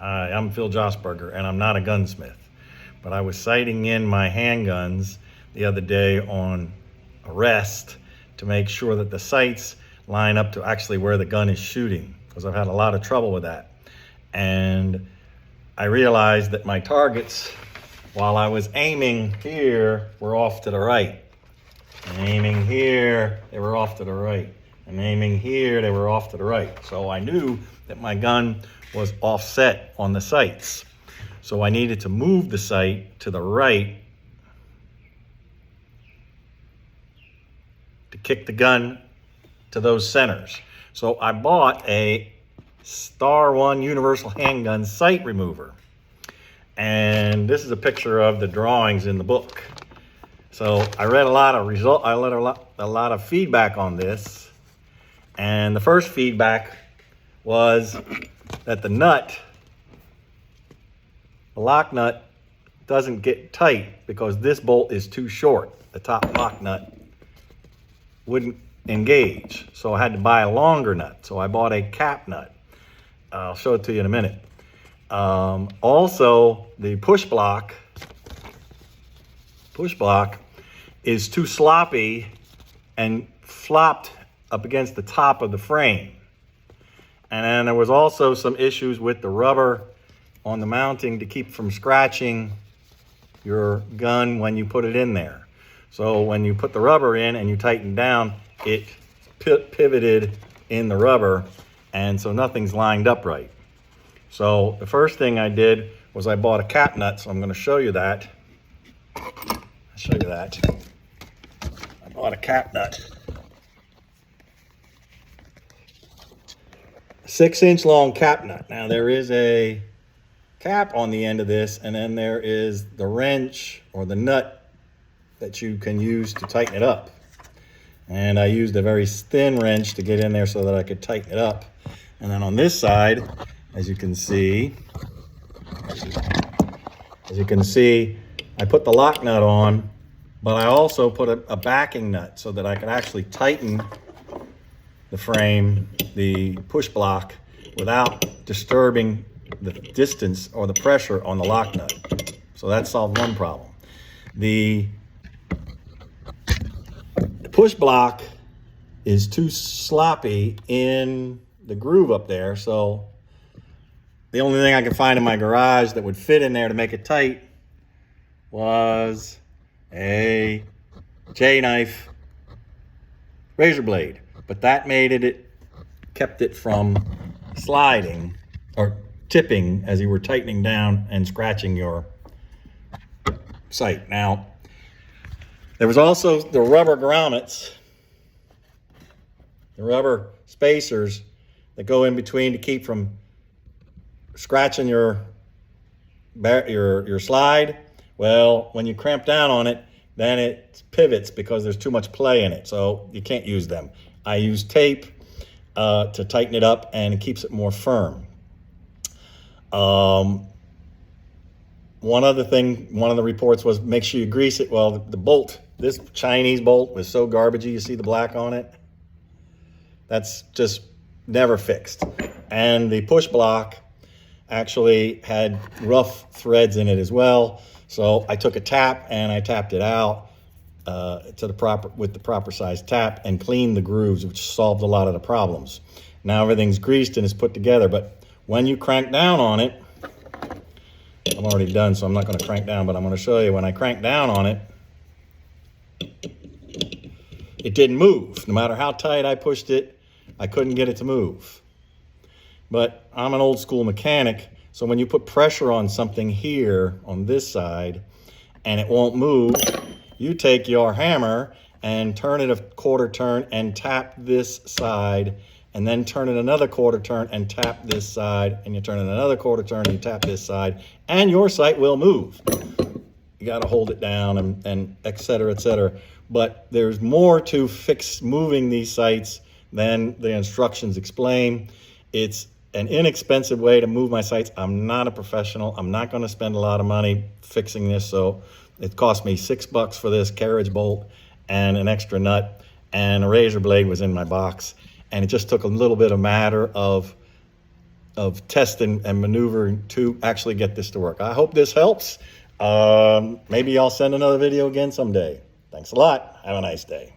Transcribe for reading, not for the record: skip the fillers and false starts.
Hi, I'm Phil Josberger, and I'm not a gunsmith, but I was sighting in my handguns the other day on a rest to make sure that the sights line up to actually where the gun is shooting, because I've had a lot of trouble with that. And I realized that my targets, while I was aiming here, were off to the right. And aiming here, they were off to the right. And aiming here, they were off to the right. So I knew that my gun was offset on the sights. So I needed to move the sight to the right to kick the gun to those centers. So I bought a Star One universal handgun sight remover. And this is a picture of the drawings in the book. So I read a lot of feedback on this. And the first feedback was that the lock nut doesn't get tight because this bolt is too short. The top lock nut wouldn't engage. So I had to buy a longer nut. So I bought a cap nut. I'll show it to you in a minute. Also, the push block is too sloppy and flopped up against the top of the frame. And then there was also some issues with the rubber on the mounting to keep from scratching your gun when you put it in there. So when you put the rubber in and you tighten down, it pivoted in the rubber, and so nothing's lined up right. So the first thing I did was I bought a cap nut, so I'm going to show you that. I'll show you that. I bought a cap nut. 6-inch long cap nut. Now there is a cap on the end of this, and then there is the wrench or the nut that you can use to tighten it up. And I used a very thin wrench to get in there so that I could tighten it up. And then on this side, as you can see, I put the lock nut on, but I also put a backing nut so that I could actually tighten the frame, the push block, without disturbing the distance or the pressure on the lock nut. So that solved one problem. The push block is too sloppy in the groove up there, so the only thing I could find in my garage that would fit in there to make it tight was a J-knife razor blade. But that kept it from sliding or tipping as you were tightening down and scratching your sight. Now, there was also the rubber grommets, the rubber spacers that go in between to keep from scratching your slide. Well, when you cramp down on it, then it pivots because there's too much play in it, so you can't use them. I use tape to tighten it up, and it keeps it more firm. One other thing, one of the reports was make sure you grease it. Well, the bolt, this Chinese bolt was so garbagey. You see the black on it? That's just never fixed. And the push block actually had rough threads in it as well. So I took a tap and I tapped it out with the proper size tap and cleaned the grooves, which solved a lot of the problems. Now everything's greased and is put together, but when you crank down on it, I'm already done, so I'm not going to crank down, but I'm going to show you. When I crank down on it, it didn't move. No matter how tight I pushed it, I couldn't get it to move. But I'm an old school mechanic, so when you put pressure on something here on this side and it won't move, you take your hammer and turn it a quarter turn and tap this side, and then turn it another quarter turn and tap this side, and you turn it another quarter turn and you tap this side, and your sight will move. You got to hold it down and et cetera, et cetera. But there's more to moving these sights than the instructions explain. It's an inexpensive way to move my sights. I'm not a professional. I'm not going to spend a lot of money fixing this, so it cost me $6 for this carriage bolt and an extra nut, and a razor blade was in my box. And it just took a little bit of matter of of testing and maneuvering to actually get this to work. I hope this helps. Maybe I'll send another video again someday. Thanks a lot. Have a nice day.